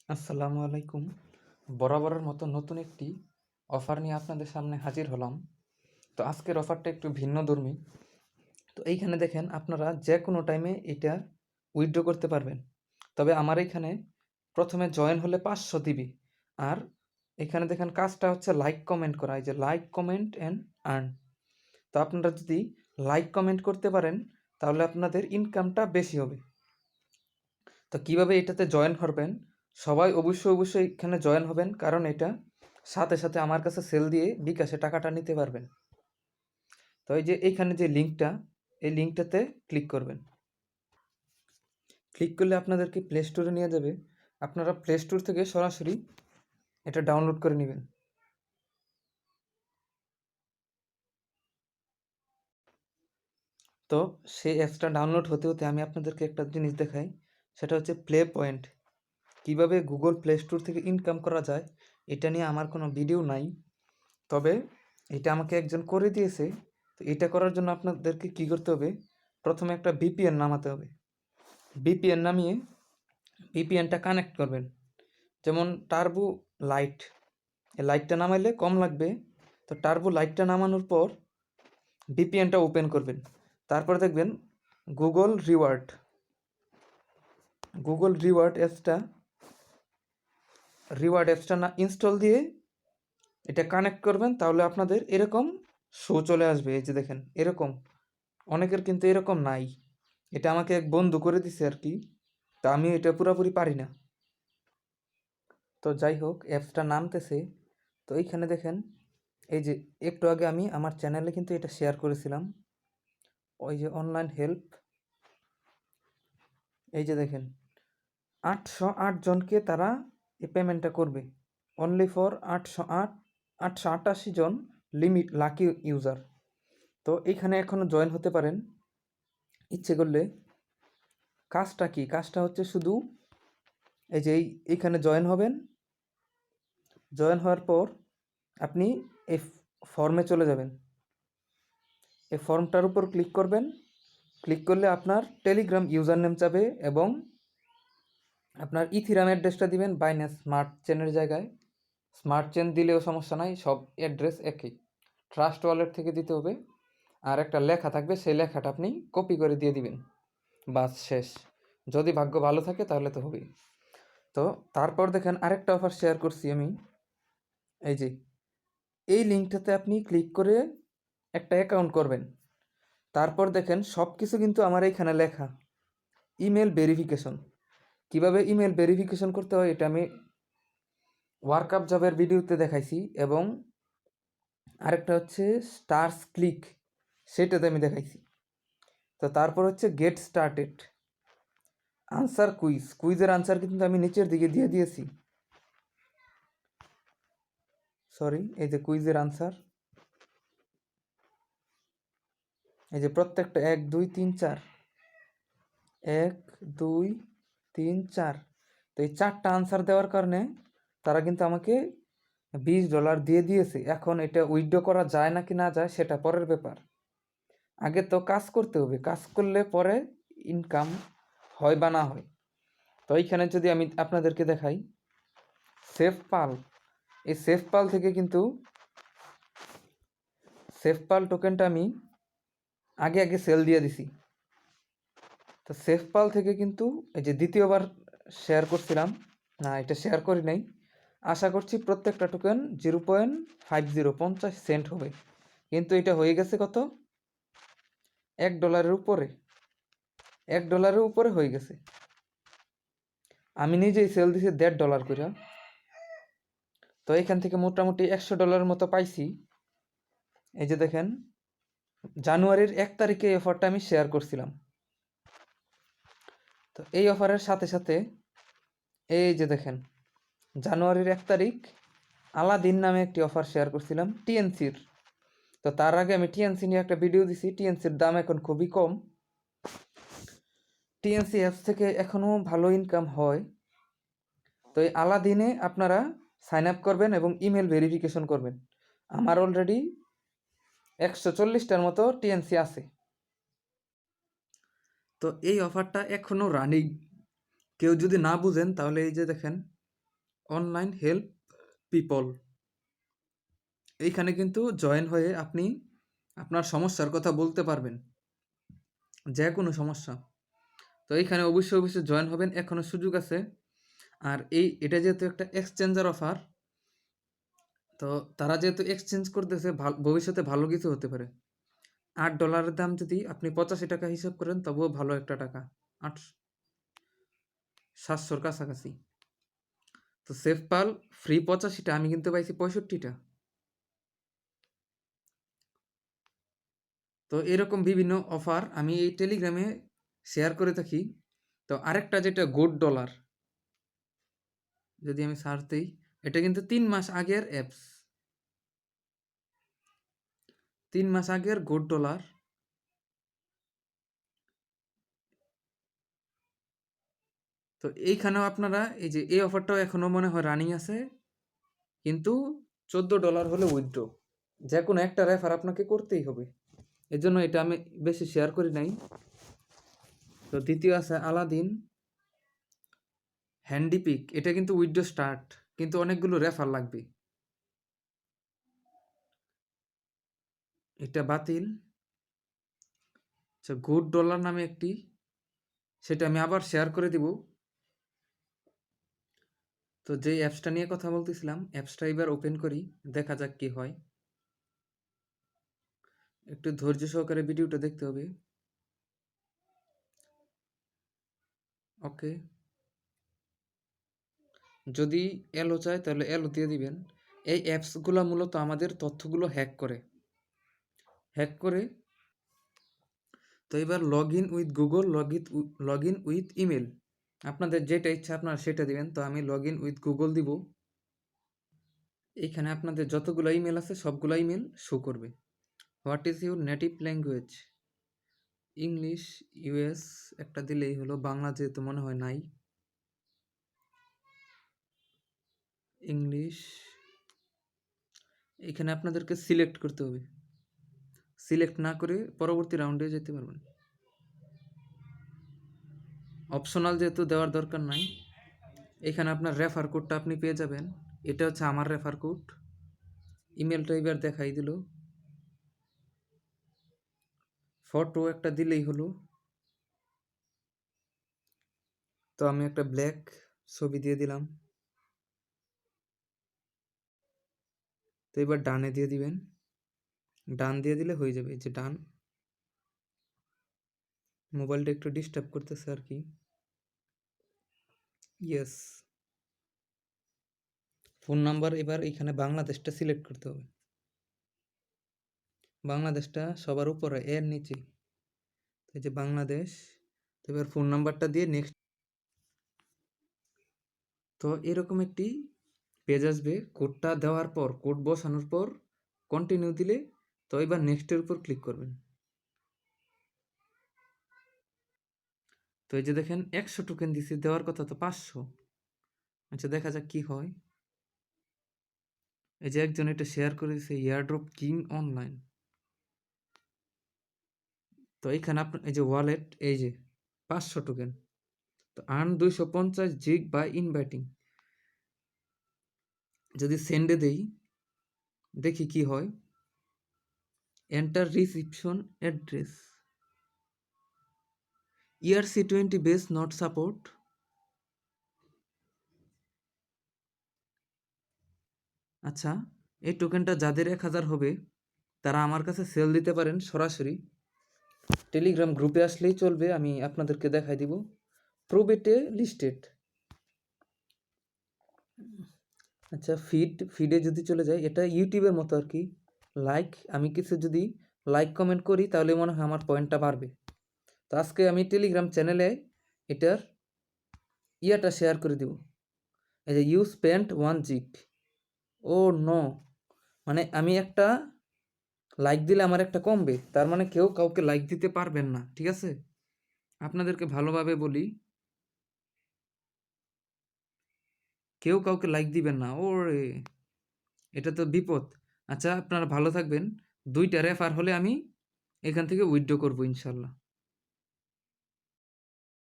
আসসালামু আলাইকুম। বরাবরের মতো নতুন একটি অফার নিয়ে আপনাদের সামনে হাজির হলাম। তো আজকের অফারটা একটু ভিন্নধর্মী। তো এইখানে দেখেন আপনারা যে কোনো টাইমে এটা উইথড্র করতে পারবেন। তবে আমার এইখানে প্রথমে জয়েন হলে 500 দিবে। আর এখানে দেখেন কাজটা হচ্ছে লাইক কমেন্ট করা। এই যে লাইক কমেন্ট অ্যান্ড আর্ন। তো আপনারা যদি লাইক কমেন্ট করতে পারেন তাহলে আপনাদের ইনকামটা বেশি হবে। তো কিভাবে এটাতে জয়েন করবেন? সবাই অবশ্যই এখানে জয়েন হবেন, কারণ এটা সাথে সাথে আমার কাছে সেল দিয়ে বিকাশে টাকাটা নিতে পারবেন। তো এই যে এইখানে যে লিঙ্কটা, এই লিঙ্কটাতে ক্লিক করবেন। ক্লিক করলে আপনাদেরকে প্লে স্টোরে নিয়ে যাবে। আপনারা প্লে স্টোর থেকে সরাসরি এটা ডাউনলোড করে নেবেন। তো সেই অ্যাপসটা ডাউনলোড হতে হতে আমি আপনাদেরকে একটা জিনিস দেখাই, সেটা হচ্ছে প্লে পয়েন্ট। কীভাবে গুগল প্লে স্টোর থেকে ইনকাম করা যায় এটা নিয়ে আমার কোনো ভিডিও নাই, তবে এটা আমাকে একজন করে দিয়েছে। তো এটা করার জন্য আপনাদেরকে কী করতে হবে? প্রথমে একটা ভিপিএন নামাতে হবে। ভিপিএন নামিয়ে ভিপিএনটা কানেক্ট করবেন। যেমন টার্বো লাইট, এই লাইটটা নামাইলে কম লাগবে। তো টার্বো লাইটটা নামানোর পর ভিপিএনটা ওপেন করবেন। তারপর দেখবেন গুগল রিওয়ার্ড অ্যাপসটা না ইনস্টল দিয়ে এটা কানেক্ট করবেন, তাহলে আপনাদের এরকম শো চলে আসবে। এই যে দেখেন এরকম, অনেকের কিন্তু এরকম নাই। এটা আমাকে এক বন্ধু করে দিছে আর কি, তা আমি এটা পুরোপুরি পারি না। তো যাই হোক, অ্যাপসটা নামতেছে। তো এইখানে দেখেন, এই যে একটু আগে আমি আমার চ্যানেলে কিন্তু এটা শেয়ার করেছিলাম, ওই যে অনলাইন হেল্প। এই যে দেখেন 808 জনকে তারা এই পেমেন্টটা করবে, অনলি ফর 888 জন লিমিট লাকি ইউজার। তো এইখানে এখনও জয়েন হতে পারেন ইচ্ছে করলে। কাজটা কি? কাজটা হচ্ছে শুধু এই যে এইখানে জয়েন হবেন। জয়েন হওয়ার পর আপনি এই ফর্মে চলে যাবেন। এই ফর্মটার উপর ক্লিক করবেন। ক্লিক করলে আপনার টেলিগ্রাম ইউজার নেম চাবে এবং আপনার ইথিরাম অ্যাড্রেসটা দিবেন বাইন্যান্স স্মার্ট চেনের জায়গায়। স্মার্ট চেন দিলেও সমস্যা নাই, সব অ্যাড্রেস একই। ট্রাস্ট ওয়ালেট থেকে দিতে হবে। আর একটা লেখা থাকবে, সেই লেখাটা আপনি কপি করে দিয়ে দিবেন। বাস শেষ। যদি ভাগ্য ভালো থাকে তাহলে তো হবেই। তো তারপর দেখেন আরেকটা অফার শেয়ার করছি আমি। এই যে এই লিঙ্কটাতে আপনি ক্লিক করে একটা অ্যাকাউন্ট করবেন। তারপর দেখেন সব কিছু কিন্তু আমার এইখানে লেখা। ইমেল ভেরিফিকেশন, কিভাবে ইমেল ভেরিফিকেশন করতে হয় এটা আমি ওয়ার্কআপ জবের ভিডিওতে দেখাইছি, এবং আরেকটা হচ্ছে স্টার্স ক্লিক, সেটাতে আমি দেখাইছি। তো তারপর হচ্ছে গেট স্টার্টেড আনসার কুইজের আনসার কিন্তু আমি নিচের দিকে দিয়ে দিয়েছি। সরি, এই যে কুইজের আনসার, এই যে প্রত্যেকটা 1 2 3 4, 1 2 3 4। তো এই 4টা আনসার দেওয়ার কারণে তারা কিন্তু আমাকে $20 দিয়ে দিয়েছে। এখন এটা উইথড্র করা যায় নাকি না যায় সেটা পরের ব্যাপার। আগে তো কাজ করতে হবে, কাজ করলে পরে ইনকাম হয় বা না হয়। তো এইখানে যদি আমি আপনাদেরকে দেখাই সেফ পাল, এই সেফ পাল থেকে কিন্তু সেফ পাল টোকেনটা আমি আগে সেল দিয়ে দিছি। তো সেফ পাল থেকে কিন্তু এই যে দ্বিতীয়বার শেয়ার করছিলাম, না এটা শেয়ার করি নাই। আশা করছি প্রত্যেকটা টোকেন 0.50 হবে, কিন্তু এটা হয়ে গেছে কত? $1 উপরে, $1 উপরে হয়ে গেছে। আমি নিজেই সেল দিছি $1.5 করে। তো এখান থেকে মোটামুটি $100 মতো পাইছি। এই যে দেখেন জানুয়ারির 1 তারিখে এই অফারটা আমি শেয়ার করছিলাম। তো এই অফারের সাথে সাথে এই যে দেখেন জানুয়ারির 1 তারিখ আলাদিন নামে একটি অফার শেয়ার করছিলাম টিএনসির। তো তার আগে আমি টিএনসি নিয়ে একটা ভিডিও দিছি। টিএনসির দাম এখন খুবই কম। টিএনসি অ্যাপস থেকে এখনও ভালো ইনকাম হয়। তো এই আলাদিনে আপনারা সাইন আপ করবেন এবং ইমেল ভেরিফিকেশন করবেন। আমার অলরেডি 140টার মতো টিএনসি আছে। তো এই অফারটা এখনও রানিং। কেউ যদি না বুঝেন তাহলে এই যে দেখেন অনলাইন হেল্প পিপল। এইখানে কিন্তু জয়েন হয়ে আপনি আপনার সমস্যার কথা বলতে পারবেন, যে কোনো সমস্যা। তো এইখানে অবশ্যই জয়েন হবেন, এখনও সুযোগ আছে। আর এটা যেহেতু একটা এক্সচেঞ্জার অফার, তো তারা যেহেতু এক্সচেঞ্জ করতেছে, ভবিষ্যতে ভালো কিছু হতে পারে। $8 দাম যদি আপনি 85 টাকা হিসাব করেন, তবুও ভালো একটা টাকা, 700-র কাছাকাছি। তো সেফপাল ফ্রি 85টা, আমি কিন্তু পাইছি 65টা। তো এরকম বিভিন্ন অফার আমি এই টেলিগ্রামে শেয়ার করে থাকি। তো আরেকটা যেটা $, যদি আমি সার্চ দিই, এটা কিন্তু 3 মাস আগের অ্যাপস, 3 মাস আগের $। তো এইখানেও আপনারা এই যে এই অফারটাও এখনও মনে হয় রানিং আছে, কিন্তু $14 হলে উইথড্র। যে কোনো একটা রেফার আপনাকে করতেই হবে, এর জন্য এটা আমি বেশি শেয়ার করি নাই। তো দ্বিতীয় আছে আলাদিন হ্যান্ডিপিক, এটা কিন্তু উইথড্র স্টার্ট, কিন্তু অনেকগুলো রেফার লাগবে, এটা বাতিল। আচ্ছা, $, নামে একটি, সেটা আমি আবার শেয়ার করে দিব। তো যে অ্যাপসটা নিয়ে কথা বলতেছিলাম, অ্যাপসটা এবার ওপেন করি, দেখা যাক কি হয়। একটু ধৈর্য সহকারে ভিডিওটা দেখতে হবে। ওকে, যদি এলো চায় তাহলে এলো দিয়ে দিবেন। এই অ্যাপসগুলো মূলত আমাদের তথ্যগুলো হ্যাক করে। তো এবার log in with Google, log in with email, আপনাদের যেটা ইচ্ছা আপনারা সেটা দিবেন। তো আমি লগ ইন উইথ গুগল দিব। এইখানে আপনাদের যতগুলো ইমেল আছে সবগুলো ইমেল শো করবে। What is your native language? English, US একটা দিলেই হলো, বাংলা যেহেতু মনে হয় নাই। ইংলিশ, এখানে আপনাদেরকে সিলেক্ট করতে হবে, সিলেক্ট না করে পরবর্তী রাউন্ডে যেতে পারবেন। অপশনাল যেহেতু দেওয়ার দরকার নাই। এখানে আপনার রেফার কোডটা আপনি পেয়ে যাবেন, এটা হচ্ছে আমার রেফার কোড। ইমেলটা এবার দেখাই দিল, ফটো একটা দিলেই হলো। তো আমি একটা ব্ল্যাক ছবি দিয়ে দিলাম। তো এবার ডানে দিয়ে দিবেন, ডান দিয়ে দিলে হয়ে যাবে, যে ডান। মোবাইলটা একটু ডিস্টার্ব করতেছে আর কি। ইয়েস, ফোন নাম্বার এবার এখানে বাংলাদেশটা সিলেক্ট করতে হবে, বাংলাদেশটা সবার উপরে এর নিচে, এই যে বাংলাদেশ। তো এবার ফোন নাম্বারটা দিয়ে নেক্সট। তো এরকম একটি পেজ আসবে, কোডটা দেওয়ার পর, কোড বসানোর পর কন্টিনিউ দিলে, তো এবার নেক্সটের উপর ক্লিক করবেন। তো এই যে দেখেন 100 টোকেন দিছে, দেওয়ার কথা তো 500। আচ্ছা, দেখা যাক কি হয়। এই যে একজন এটা শেয়ার করে দিছে, এয়ারড্রপ কিং অনলাইন। তো এইখানে আপনার এই যে ওয়ালেট, এই যে 500 টোকেন। তো আর্ন 250 জিগ বাই ইনভাইটিং, যদি সেন্ডে দেই, দেখি কি হয়। Enter reception address, ERC20 base not support. আচ্ছা, এই টোকেনটা যাদের 1000 হবে তারা আমার কাছে সেল দিতে পারেন সরাসরি, টেলিগ্রাম গ্রুপে আসলেই চলবে, আমি আপনাদেরকে দেখাই দিব। প্রোবেটে লিস্টেড। আচ্ছা, ফিডে যদি চলে যায়, এটা ইউটিউবের মতো আর কি। আমি কিছু যদি লাইক কমেন্ট করি তাহলে মনে হয় আমার পয়েন্টটা বাড়বে। তো আজকে আমি টেলিগ্রাম চ্যানেলে এটার ইয়াটা শেয়ার করে দিব, এই যে ইউ স্পেন্ট 1 জিগ। ও নো, মানে আমি একটা লাইক দিলে আমার একটা কমবে, তার মানে কেউ কাউকে লাইক দিতে পারবেন না, ঠিক আছে? আপনাদেরকে ভালোভাবে বলি, কেউ কাউকে লাইক দিবেন না, ওরে এটা তো বিপদ। আচ্ছা, আপনারা ভালো থাকবেন। 2টা রেফার হলে আমি এখান থেকে উইথড্র করবো ইনশাল্লাহ।